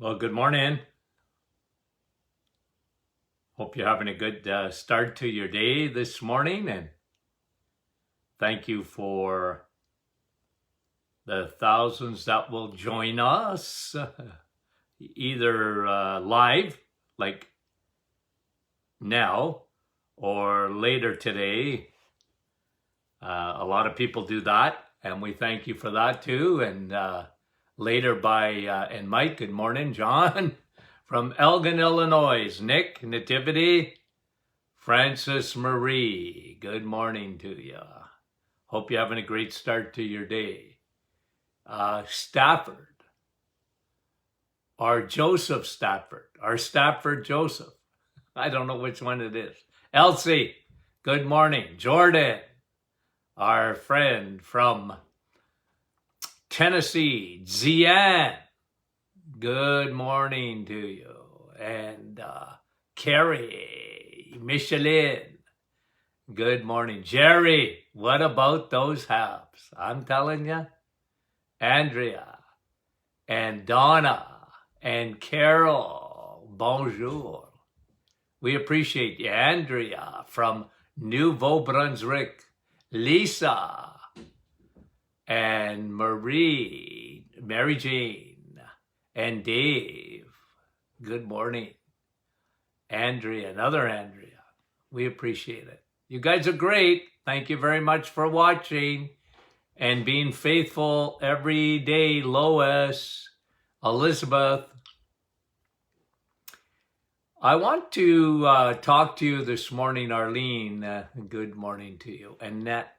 Well, good morning. Hope you're having a good start to your day this morning, and thank you for the thousands that will join us either live, like now, or later today. A lot of people do that, and we thank you for that too. And later and Mike, good morning, John. From Elgin, Illinois, Nick, Nativity, Francis Marie, good morning to you. Hope you're having a great start to your day. Stafford, or Joseph Stafford, or Stafford Joseph. I don't know which one it is. Elsie, good morning. Jordan, our friend from Tennessee, Zian, good morning to you. And Carrie, Michelin, good morning. Jerry, what about those halves? I'm telling you. Andrea, and Donna, and Carol, bonjour. We appreciate you. Andrea from Nouveau Brunswick, Lisa, and Mary Jane, and Dave. Good morning. Andrea, another Andrea. We appreciate it. You guys are great. Thank you very much for watching and being faithful every day. Lois, Elizabeth. I want to talk to you this morning, Arlene. Good morning to you. Annette,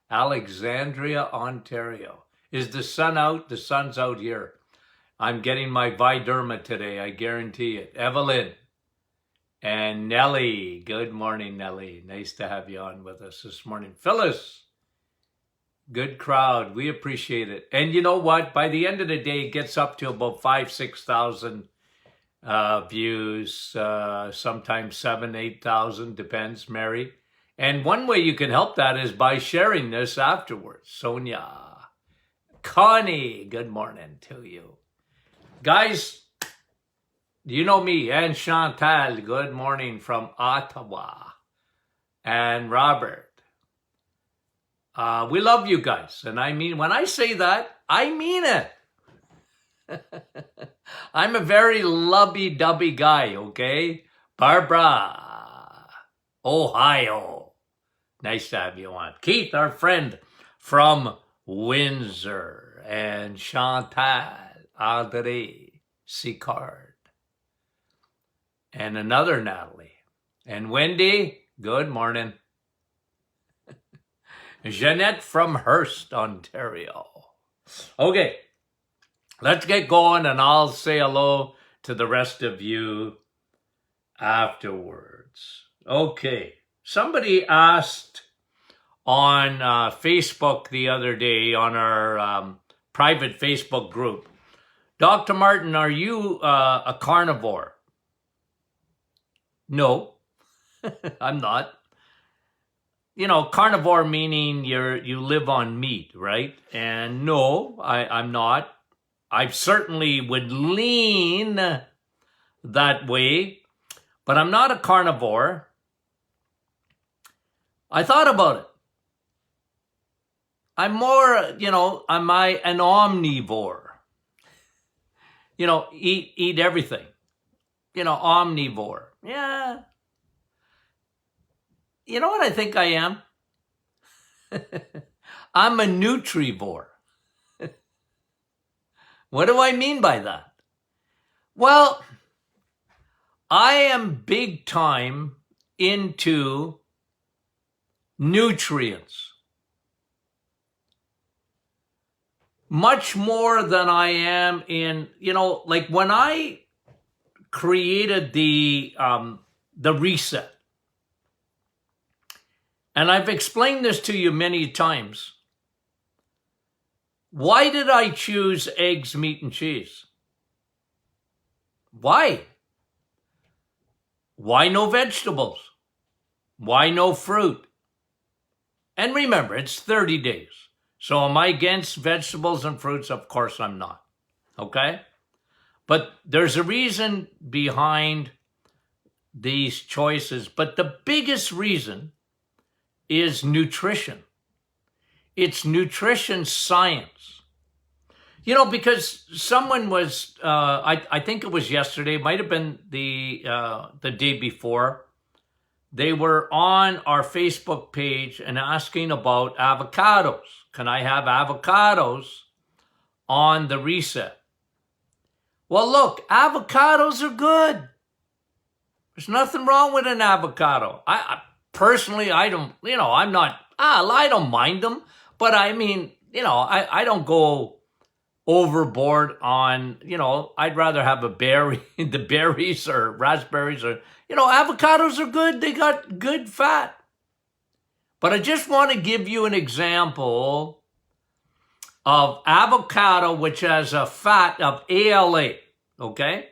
Alexandria, Ontario. Is the sun out? The sun's out here. I'm getting my Viderma today, I guarantee it. Evelyn and Nellie. Good morning, Nellie. Nice to have you on with us this morning. Phyllis, good crowd. We appreciate it. And you know what? By the end of the day, it gets up to about 5,000-6,000 views, sometimes 7,000-8,000, depends, Mary. And one way you can help that is by sharing this afterwards. Sonia, Connie, good morning to you. Guys, you know me, and Chantal, good morning from Ottawa. And Robert, we love you guys. And I mean, when I say that, I mean it. I'm a very lovey-dovey guy, okay? Barbara, Ohio. Nice to have you on. Keith, our friend from Windsor. And Chantal, Audrey, Sicard. And another Natalie. And Wendy, good morning. Jeanette from Hearst, Ontario. Okay, let's get going, and I'll say hello to the rest of you afterwards. Okay, somebody asked on Facebook the other day, on our private Facebook group, Dr. Martin, are you a carnivore? No, I'm not. You know, carnivore meaning you live on meat, right? And no, I'm not. I certainly would lean that way, but I'm not a carnivore. I thought about it. I'm more, am I an omnivore? Eat everything. Omnivore. Yeah. You know what I think I am? I'm a Nutrivore. What do I mean by that? Well, I am big time into nutrients. Much more than I am in, like when I created the reset. And I've explained this to you many times. Why did I choose eggs, meat, and cheese? Why? Why no vegetables? Why no fruit? And remember, it's 30 days. So am I against vegetables and fruits? Of course I'm not. Okay? But there's a reason behind these choices. But the biggest reason is nutrition. It's nutrition science. You know, because someone was, I think it was yesterday, it might have been the day before, they were on our Facebook page and asking about avocados. Can I have avocados on the reset? Well, look, avocados are good. There's nothing wrong with an avocado. I personally, I don't, I'm not, I don't mind them. But I mean, I don't go overboard on, I'd rather have a berry, the berries or raspberries or, avocados are good. They got good fat. But I just want to give you an example of avocado, which has a fat of ALA, okay?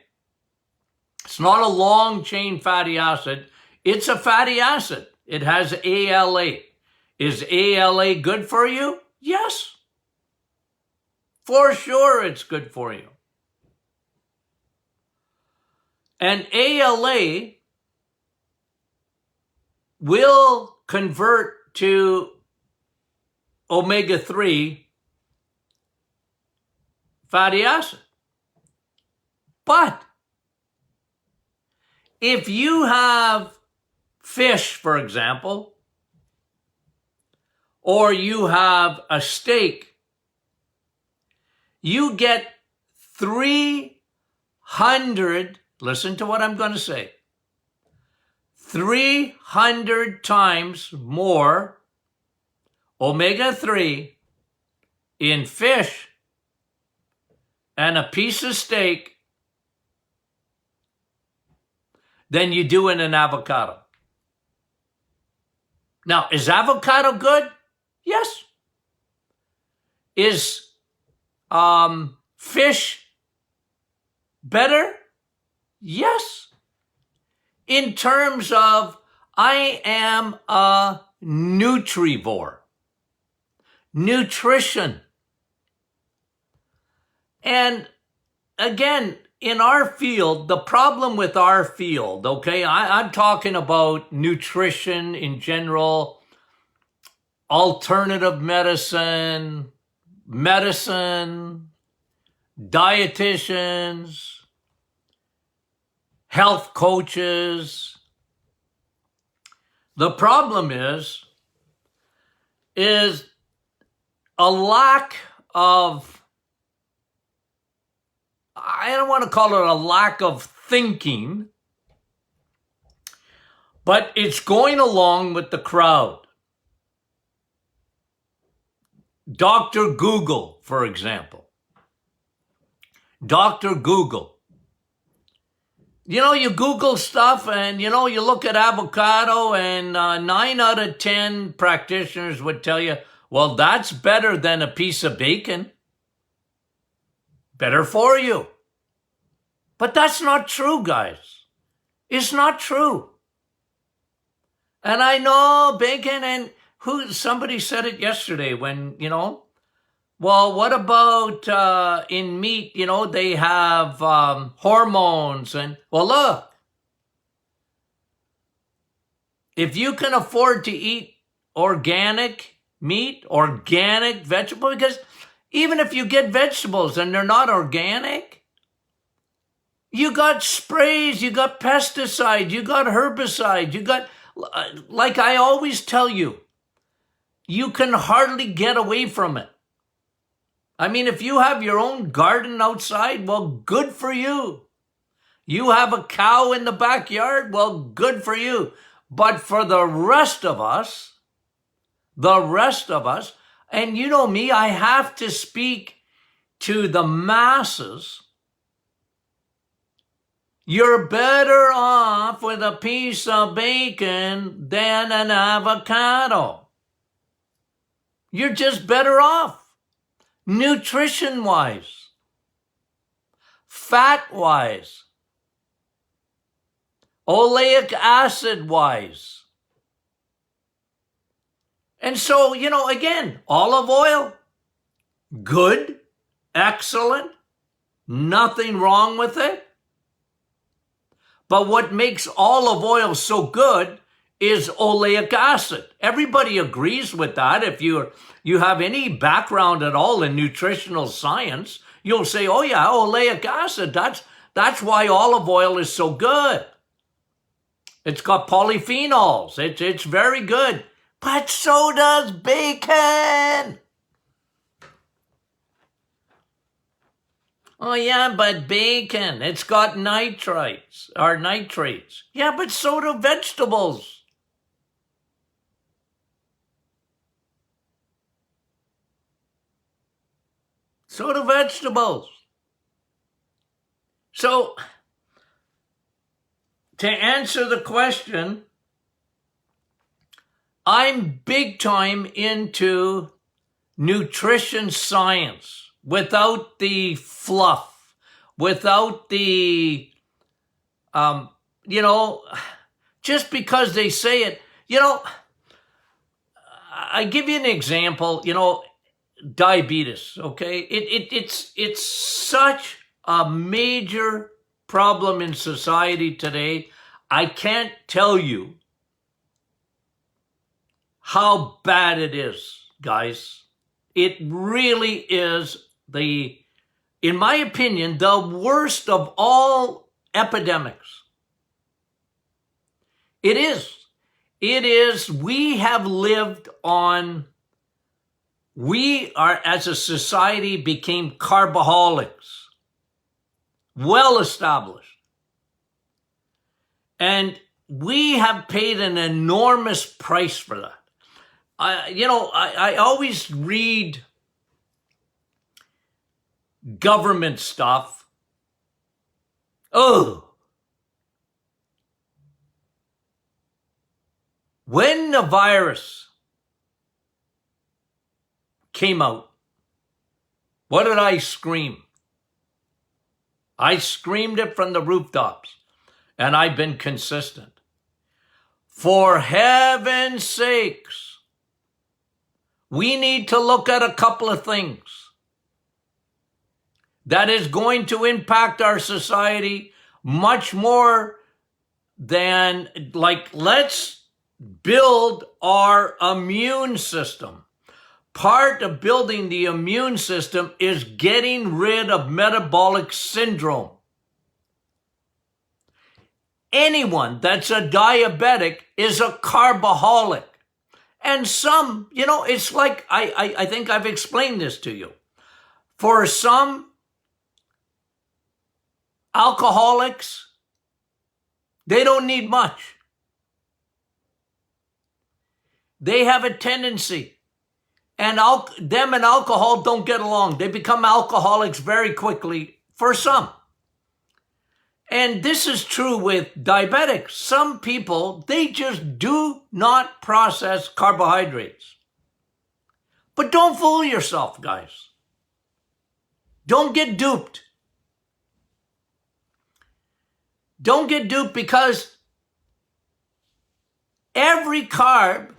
It's not a long chain fatty acid. It's a fatty acid. It has ALA. Is ALA good for you? Yes. For sure it's good for you. And ALA will convert to omega-3 fatty acid. But if you have fish, for example, or you have a steak, you get 300, listen to what I'm going to say, 300 times more omega-3 in fish and a piece of steak than you do in an avocado. Now, is avocado good? Yes. Is fish better? Yes. In terms of, I am a Nutrivore. Nutrition. And again, in our field, the problem with our field, okay, I'm talking about nutrition in general, alternative medicine, dietitians, health coaches. The problem is a lack of, I don't want to call it a lack of thinking, but it's going along with the crowd. Dr. Google, for example. Dr. Google. You Google stuff and, you look at avocado and 9 out of 10 practitioners would tell you, well, that's better than a piece of bacon. Better for you. But that's not true, guys. It's not true. And I know bacon and somebody said it yesterday when, well, what about in meat, they have hormones and, well, look, if you can afford to eat organic meat, organic vegetable, because even if you get vegetables and they're not organic, you got sprays, you got pesticides, you got herbicides, you got, like I always tell you, you can hardly get away from it. I mean, if you have your own garden outside, well, good for you. You have a cow in the backyard, well, good for you. But for the rest of us, and you know me, I have to speak to the masses. You're better off with a piece of bacon than an avocado. You're just better off. Nutrition-wise, fat-wise, oleic acid-wise. And so, again, olive oil, good, excellent, Nothing wrong with it. But what makes olive oil so good is oleic acid. Everybody agrees with that. If you have any background at all in nutritional science, you'll say, oh yeah, oleic acid, that's why olive oil is so good. It's got polyphenols. It's very good. But so does bacon. Oh yeah, but bacon, it's got nitrates. Yeah, but so do vegetables. So do vegetables. So, to answer the question, I'm big time into nutrition science without the fluff, without the, just because they say it, I give you an example, diabetes, okay? It's such a major problem in society today. I can't tell you how bad it is, guys. It really is in my opinion, the worst of all epidemics. It is. We have lived on, we are, as a society, became carboholics. Well established. And we have paid an enormous price for that. I always read government stuff. Oh. When the virus came out, what did I scream? I screamed it from the rooftops, and I've been consistent. For heaven's sakes, we need to look at a couple of things that is going to impact our society much more than, let's build our immune system. Part of building the immune system is getting rid of metabolic syndrome. Anyone that's a diabetic is a carboholic. And some, it's like, I think I've explained this to you. For some alcoholics, they don't need much. They have a tendency, and them and alcohol don't get along. They become alcoholics very quickly for some. And this is true with diabetics. Some people, they just do not process carbohydrates. But don't fool yourself, guys. Don't get duped. Don't get duped, because every carb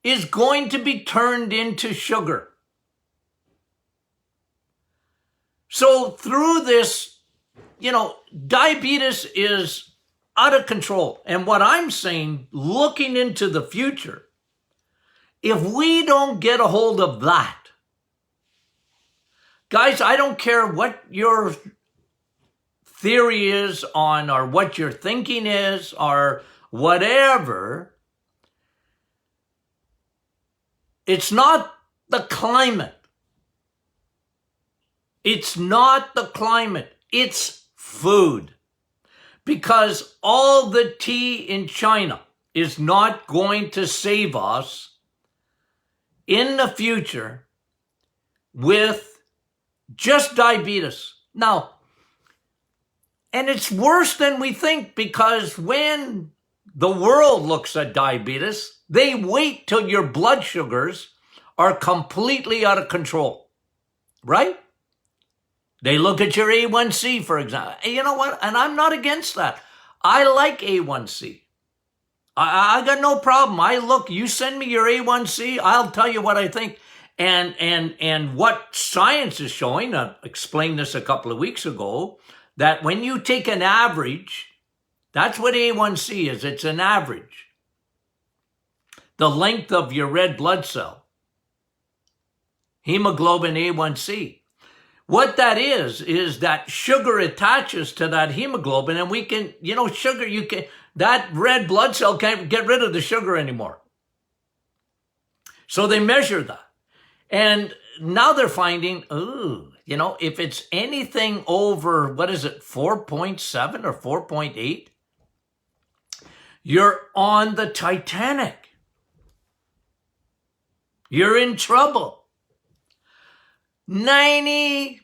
is going to be turned into sugar. So through this, diabetes is out of control. And what I'm saying, looking into the future, if we don't get a hold of that, guys, I don't care what your theory is on, or what your thinking is, or whatever, it's not the climate. It's not the climate. It's food. Because all the tea in China is not going to save us in the future with just diabetes. Now, and it's worse than we think, because when the world looks at diabetes, they wait till your blood sugars are completely out of control, right? They look at your A1C, for example. And you know what? And I'm not against that. I like A1C. I got no problem. You send me your A1C, I'll tell you what I think. And what science is showing, I explained this a couple of weeks ago, that when you take an average, that's what A1C is. It's an average. The length of your red blood cell. Hemoglobin A1C. What that is that sugar attaches to that hemoglobin, and we can, sugar, that red blood cell can't get rid of the sugar anymore. So they measure that. And now they're finding, if it's anything over, 4.7 or 4.8, you're on the Titanic. You're in trouble. 90%.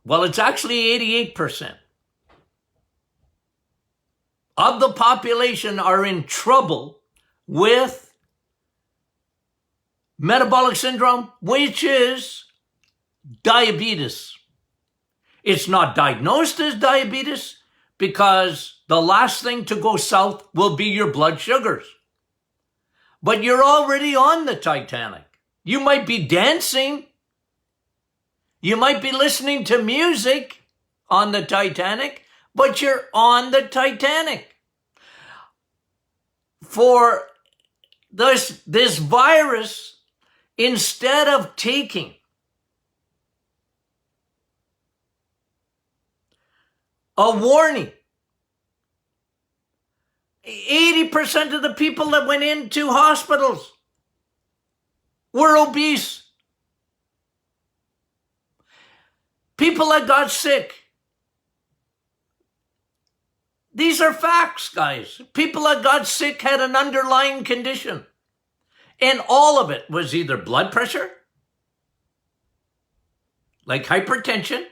Well, it's actually 88% of the population are in trouble with metabolic syndrome, which is diabetes. It's not diagnosed as diabetes because the last thing to go south will be your blood sugars. But you're already on the Titanic. You might be dancing. You might be listening to music on the Titanic, but you're on the Titanic. For this virus, instead of taking a warning, 80% of the people that went into hospitals were obese. People that got sick. These are facts, guys. People that got sick had an underlying condition. And all of it was either blood pressure, like hypertension,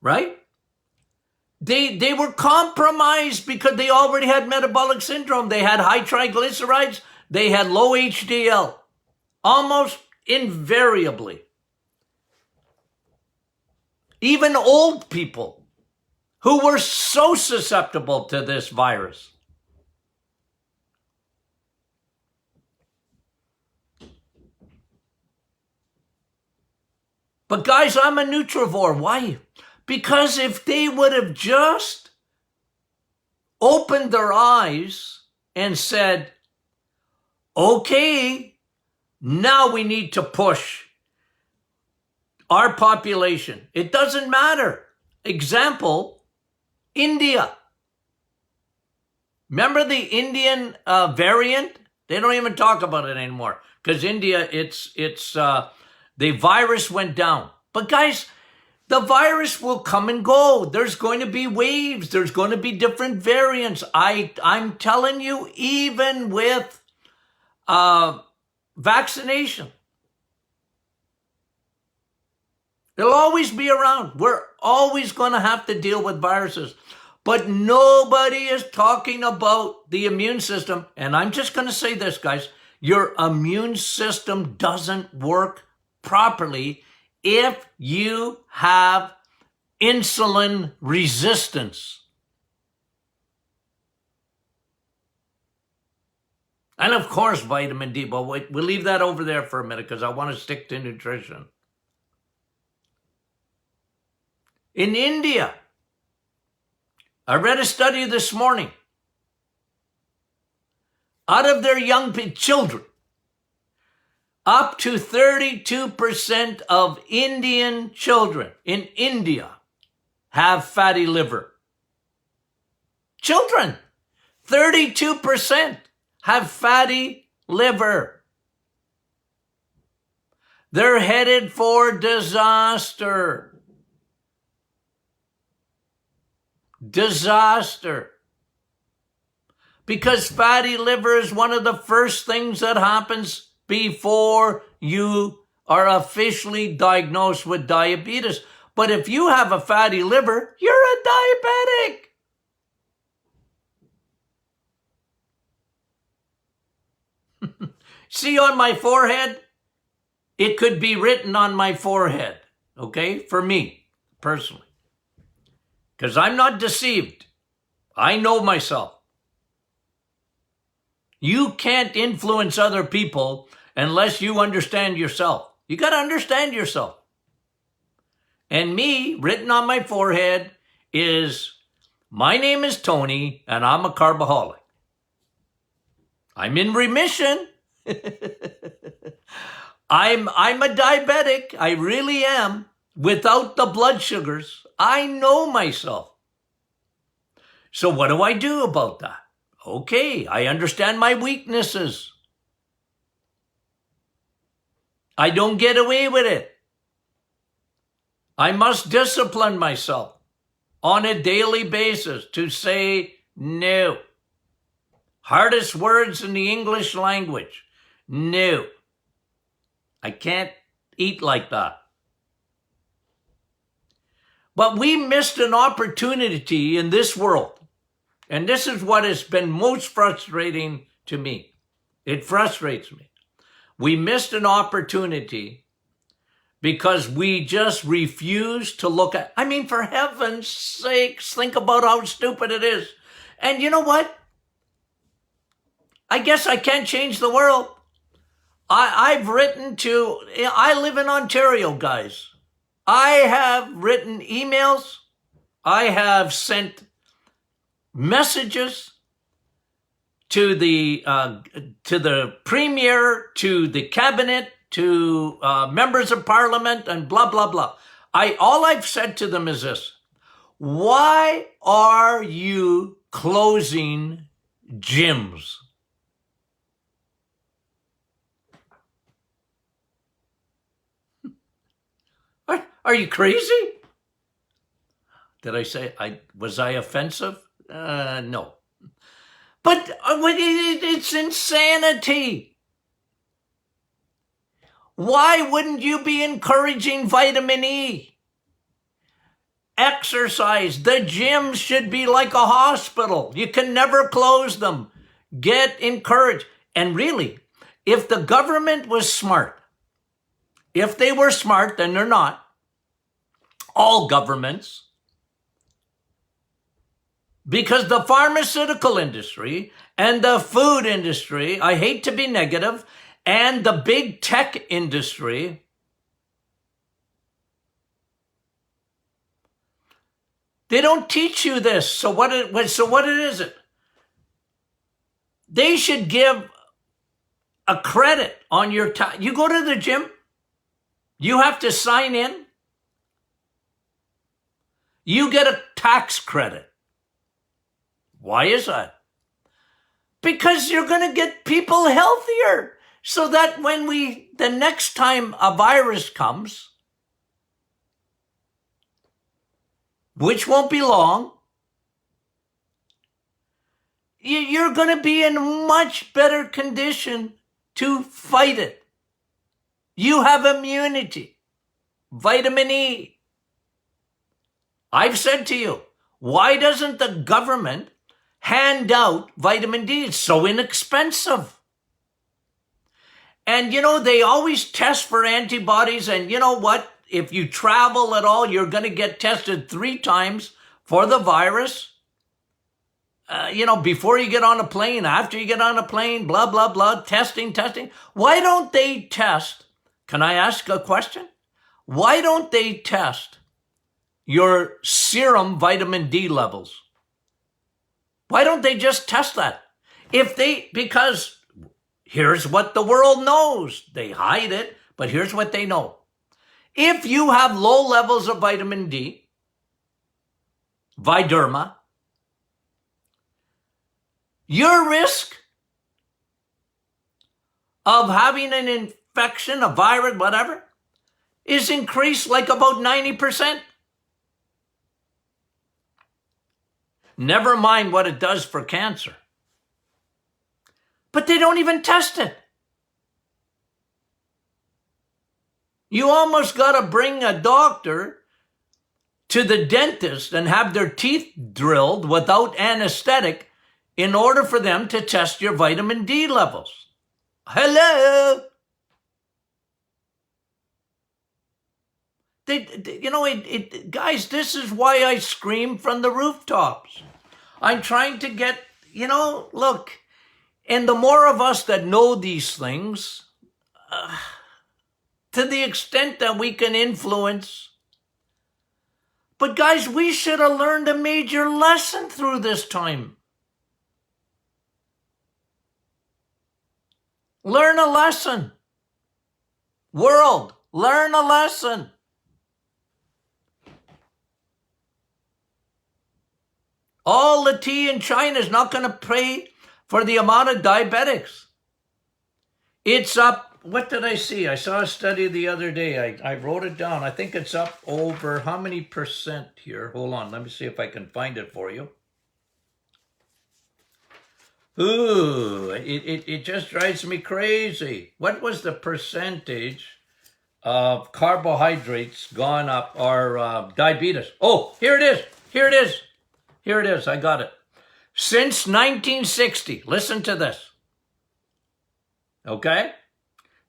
right? They were compromised because they already had metabolic syndrome. They had high triglycerides. They had low HDL, almost invariably. Even old people who were so susceptible to this virus. But guys, I'm a Nutrivore. Why? Because if they would have just opened their eyes and said, okay, now we need to push our population. It doesn't matter. Example, India. Remember the Indian variant? They don't even talk about it anymore because India, the virus went down. But guys, the virus will come and go. There's going to be waves. There's going to be different variants. I'm telling you, even with vaccination, it'll always be around. We're always going to have to deal with viruses. But nobody is talking about the immune system. And I'm just going to say this, guys. Your immune system doesn't work properly if you have insulin resistance. And of course, vitamin D. But we'll leave that over there for a minute because I want to stick to nutrition. In India, I read a study this morning. Out of their young children, up to 32% of Indian children in India have fatty liver. Children, 32% have fatty liver. They're headed for disaster. Disaster. Because fatty liver is one of the first things that happens before you are officially diagnosed with diabetes. But if you have a fatty liver, you're a diabetic. See on my forehead? It could be written on my forehead, okay? For me, personally. Because I'm not deceived. I know myself. You can't influence other people unless you understand yourself. You got to understand yourself. And me, written on my forehead, is my name is Tony, and I'm a carboholic. I'm in remission. I'm a diabetic. I really am. Without the blood sugars, I know myself. So what do I do about that? Okay, I understand my weaknesses. I don't get away with it. I must discipline myself on a daily basis to say no. Hardest words in the English language. No. I can't eat like that. But we missed an opportunity in this world. And this is what has been most frustrating to me. It frustrates me. We missed an opportunity because we just refuse to look at, I mean, for heaven's sakes, think about how stupid it is. And you know what? I guess I can't change the world. I live in Ontario, guys. I have written emails. I have sent messages to the premier, to the cabinet, to members of parliament, and blah, blah, blah. All I've said to them is this: why are you closing gyms? Are you crazy? Did I say, was I offensive? No. But it's insanity. Why wouldn't you be encouraging vitamin E? Exercise. The gyms should be like a hospital. You can never close them. Get encouraged. And really, if the government was smart, if they were smart, then they're not. All governments. Because the pharmaceutical industry and the food industry, I hate to be negative, and the big tech industry, they don't teach you this. So what is it? They should give a credit on your time. You go to the gym, you have to sign in. You get a tax credit. Why is that? Because you're going to get people healthier so that when the next time a virus comes, which won't be long, you're going to be in much better condition to fight it. You have immunity, vitamin E. I've said to you, why doesn't the government hand out vitamin D? It's so inexpensive. And, they always test for antibodies. And you know what? If you travel at all, you're going to get tested 3 times for the virus. Before you get on a plane, after you get on a plane, blah, blah, blah, testing. Why don't they test? Can I ask a question? Why don't they test your serum vitamin D levels? Why don't they just test that? Because here's what the world knows. They hide it, but here's what they know. If you have low levels of vitamin D, Viderma, your risk of having an infection, a virus, whatever, is increased like about 90%. Never mind what it does for cancer. But they don't even test it. You almost got to bring a doctor to the dentist and have their teeth drilled without anesthetic in order for them to test your vitamin D levels. Hello? Guys, this is why I scream from the rooftops. I'm trying to get, look, And the more of us that know these things, to the extent that we can influence. But guys, we should have learned a major lesson through this time. Learn a lesson. World, learn a lesson. All the tea in China is not going to pay for the amount of diabetics. It's up, what did I see? I saw a study the other day. I wrote it down. I think it's up over how many percent here? Hold on, let me see if I can find it for you. Ooh, it just drives me crazy. What was the percentage of carbohydrates gone up, or diabetes? Oh, here it is. Here it is. Here it is. I got it. Since 1960, listen to this. Okay?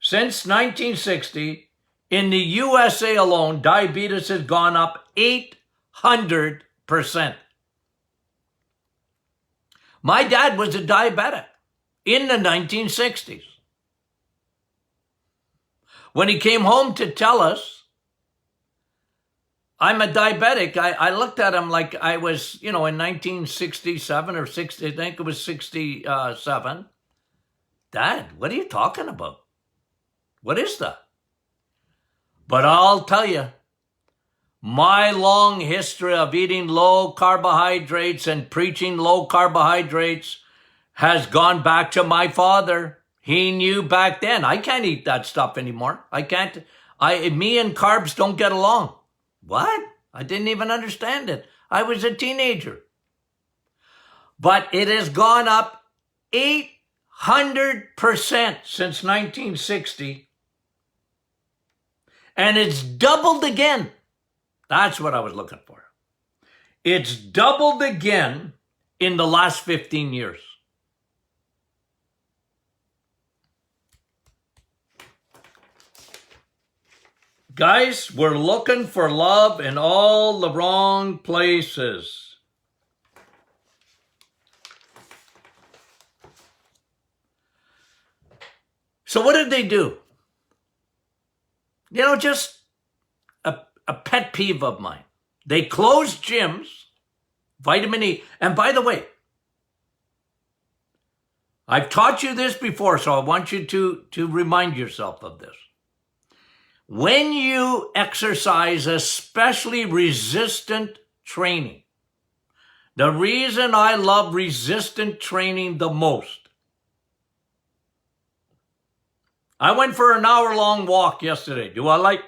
Since 1960, in the USA alone, diabetes has gone up 800%. My dad was a diabetic in the 1960s. When he came home to tell us, I'm a diabetic, I looked at him like I was, in 1967 or 60, I think it was 67. Dad, what are you talking about? What is that? But I'll tell you, my long history of eating low carbohydrates and preaching low carbohydrates has gone back to my father. He knew back then. I can't eat that stuff anymore. I can't. Me and carbs don't get along. What? I didn't even understand it. I was a teenager. But it has gone up 800% since 1960. And it's doubled again. That's what I was looking for. It's doubled again in the last 15 years. Guys, we're looking for love in all the wrong places. So what did they do? Just a pet peeve of mine. They closed gyms, vitamin E. And by the way, I've taught you this before, so I want you to remind yourself of this. When you exercise, especially resistant training, the reason I love resistant training the most, I went for an hour-long walk yesterday. Do I like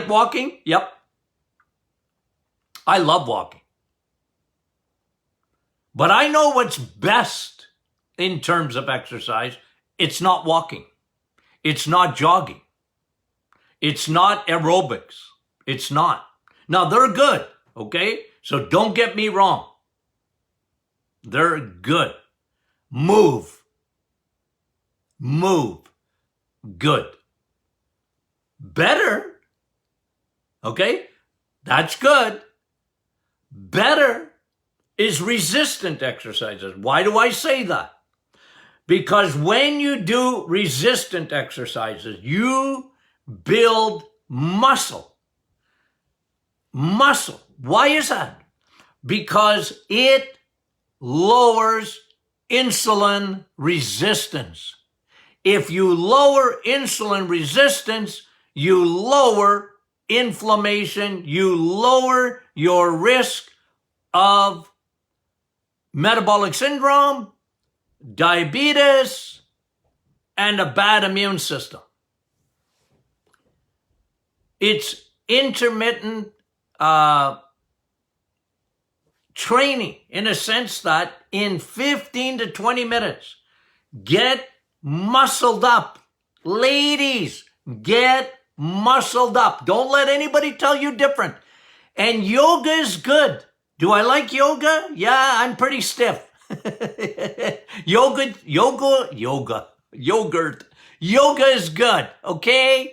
walking? Yep. I love walking. But I know what's best in terms of exercise. It's not walking. It's not jogging. It's not aerobics. It's not. Now, they're good, okay? So don't get me wrong. They're good. Move. Good. Better, okay? That's good. Better is resistant exercises. Why do I say that? Because when you do resistant exercises, you build muscle. Muscle. Why is that? Because it lowers insulin resistance. If you lower insulin resistance, you lower inflammation, you lower your risk of metabolic syndrome, diabetes, and a bad immune system. It's intermittent training in a sense that in 15 to 20 minutes, get muscled up. Ladies, get muscled up. Don't let anybody tell you different. And yoga is good. Do I like yoga? Yeah, I'm pretty stiff. Yogurt is good, okay?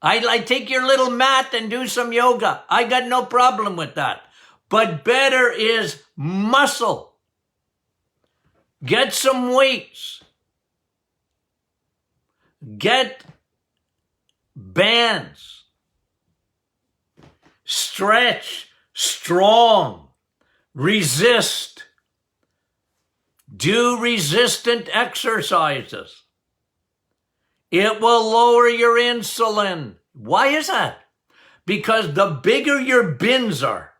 I take your little mat and do some yoga. I got no problem with that. But better is muscle. Get some weights. Get bands. Stretch, strong, resist. Do resistant exercises. It will lower your insulin. Why is that? Because the bigger your bins are,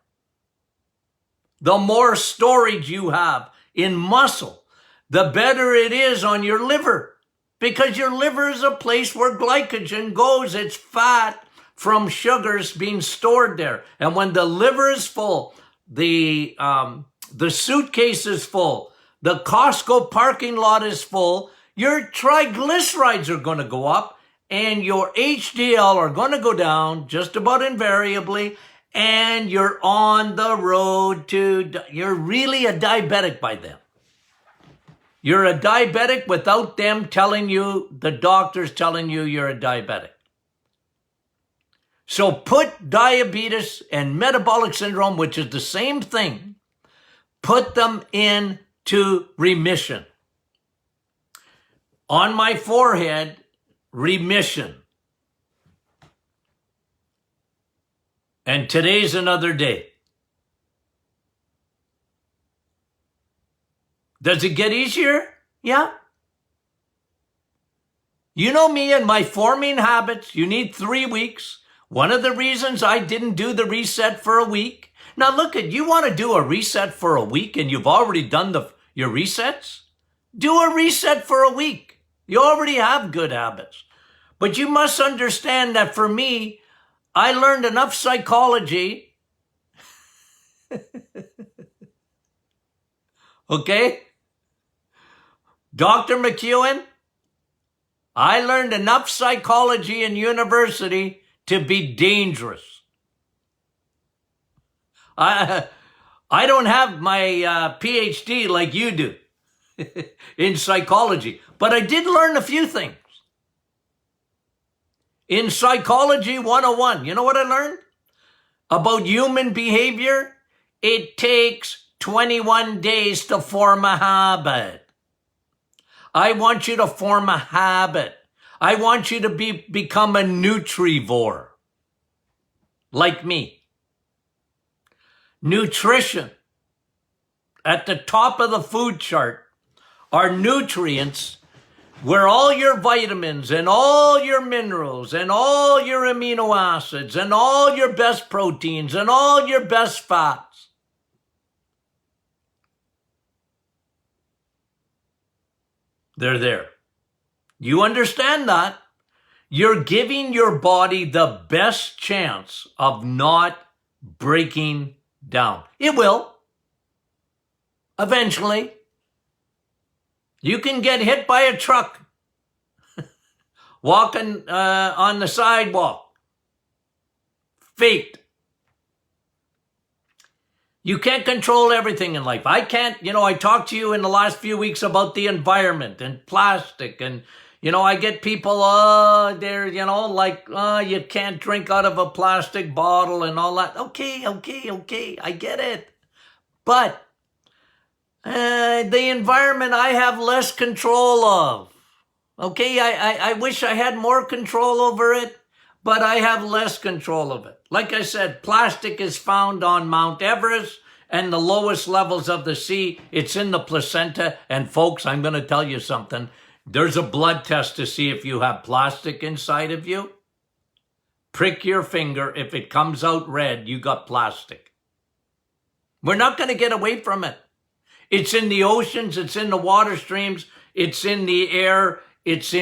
the more storage you have in muscle, the better it is on your liver. Because your liver is a place where glycogen goes. It's fat from sugars being stored there. And when the liver is full, the suitcase is full, the Costco parking lot is full, your triglycerides are going to go up and your HDL are going to go down just about invariably, and you're on the road to, you're really a diabetic by then. You're a diabetic without them telling you, the doctors telling you you're a diabetic. So put diabetes and metabolic syndrome, which is the same thing, put them into remission. On my forehead, remission. And today's another day. Does it get easier? Yeah. You know me and my forming habits. You need 3 weeks. One of the reasons I didn't do the reset for a week. Now look at, you want to do a reset for a week and you've already done your resets? Do a reset for a week. You already have good habits. But you must understand that for me, I learned enough psychology. Okay? Dr. McEwen, I learned enough psychology in university to be dangerous. I don't have my PhD like you do in psychology, but I did learn a few things. In Psychology 101, you know what I learned? About human behavior? It takes 21 days to form a habit. I want you to form a habit. I want you to become a Nutrivore, like me. Nutrition. At the top of the food chart are nutrients where all your vitamins and all your minerals and all your amino acids and all your best proteins and all your best fats. They're there. You understand that? You're giving your body the best chance of not breaking down. It will. Eventually. You can get hit by a truck walking on the sidewalk. Fate. You can't control everything in life. I can't, I talked to you in the last few weeks about the environment and plastic. And, I get people, you can't drink out of a plastic bottle and all that. Okay. I get it. But the environment I have less control of. Okay, I wish I had more control over it, but I have less control of it. Like I said, plastic is found on Mount Everest and the lowest levels of the sea. It's in the placenta. And folks, I'm going to tell you something. There's a blood test to see if you have plastic inside of you. Prick your finger. If it comes out red, you got plastic. We're not going to get away from it. It's in the oceans, it's in the water streams, it's in the air, it's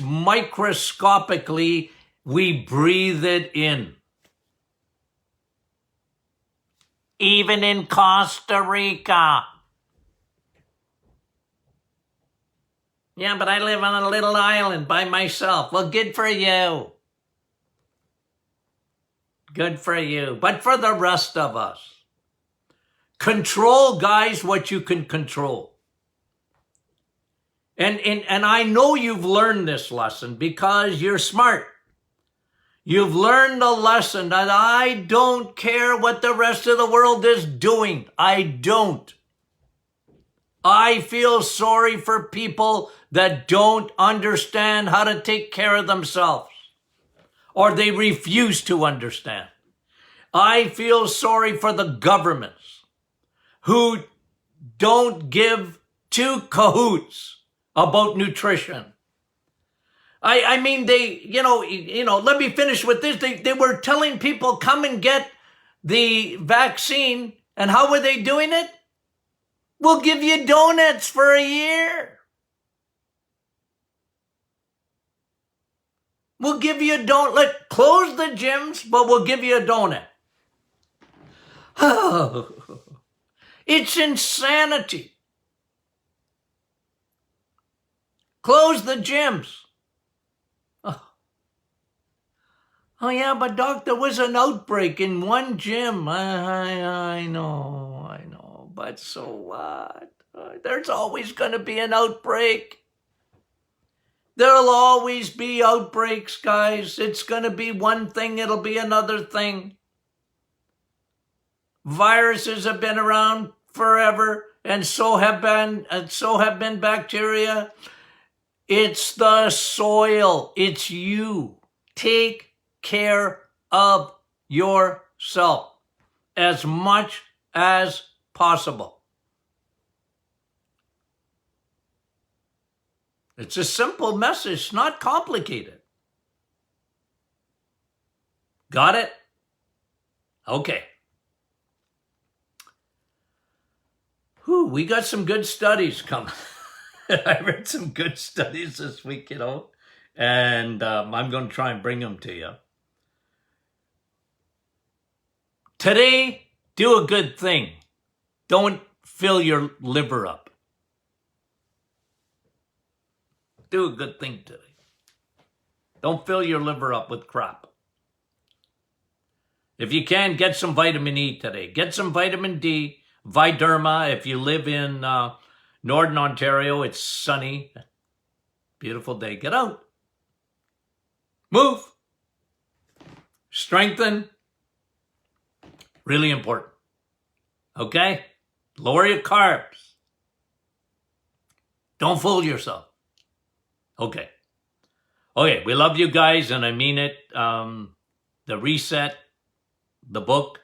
microscopically, we breathe it in. Even in Costa Rica. Yeah, but I live on a little island by myself. Well, good for you. Good for you. But for the rest of us, control, guys, what you can control. And I know you've learned this lesson because you're smart. You've learned the lesson that I don't care what the rest of the world is doing. I don't. I feel sorry for people that don't understand how to take care of themselves, or they refuse to understand. I feel sorry for the governments who don't give two cahoots about nutrition. I mean, let me finish with this. They were telling people, come and get the vaccine. And how were they doing it? We'll give you donuts for a year. We'll give you a donut. Close the gyms, but we'll give you a donut. It's insanity. Close the gyms. Oh yeah, but doc, there was an outbreak in one gym. I know, but so what? There's always going to be an outbreak. There'll always be outbreaks, guys. It's going to be one thing, it'll be another thing. Viruses have been around forever, and so have been bacteria. It's the soil. It's you. Take care of yourself as much as possible. It's a simple message, not complicated. Got it? Okay. We got some good studies coming. I read some good studies this week, and I'm going to try and bring them to you. Today, do a good thing. Don't fill your liver up. Do a good thing today. Don't fill your liver up with crap. If you can, get some vitamin E today. Get some vitamin D, Viderma. If you live in Northern Ontario, it's sunny. Beautiful day. Get out. Move. Strengthen. Really important. Okay? Lower your carbs. Don't fool yourself. Okay. Okay, we love you guys, and I mean it. The Reset, the book.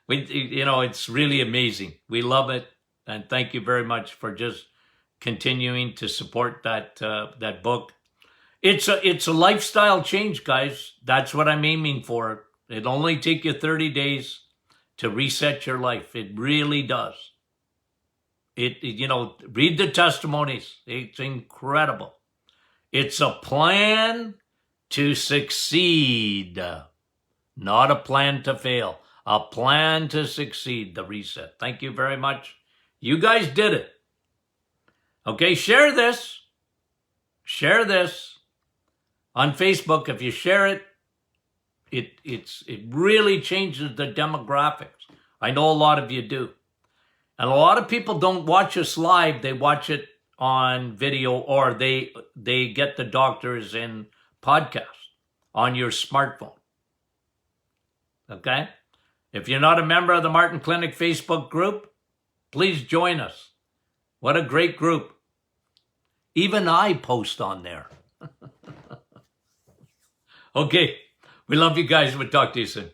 It's really amazing. We love it, and thank you very much for just continuing to support that book. It's a lifestyle change, guys. That's what I'm aiming for. It'll only take you 30 days to reset your life. It really does. Read the testimonies. It's incredible. It's a plan to succeed, not a plan to fail. A plan to succeed, the Reset. Thank you very much. You guys did it. Okay, share this. Share this on Facebook. If you share it, it really changes the demographics. I know a lot of you do. And a lot of people don't watch us live. They watch it on video, or they get the doctors in podcast on your smartphone. Okay? If you're not a member of the Martin Clinic Facebook group, please join us. What a great group. Even I post on there. Okay. We love you guys. We'll talk to you soon.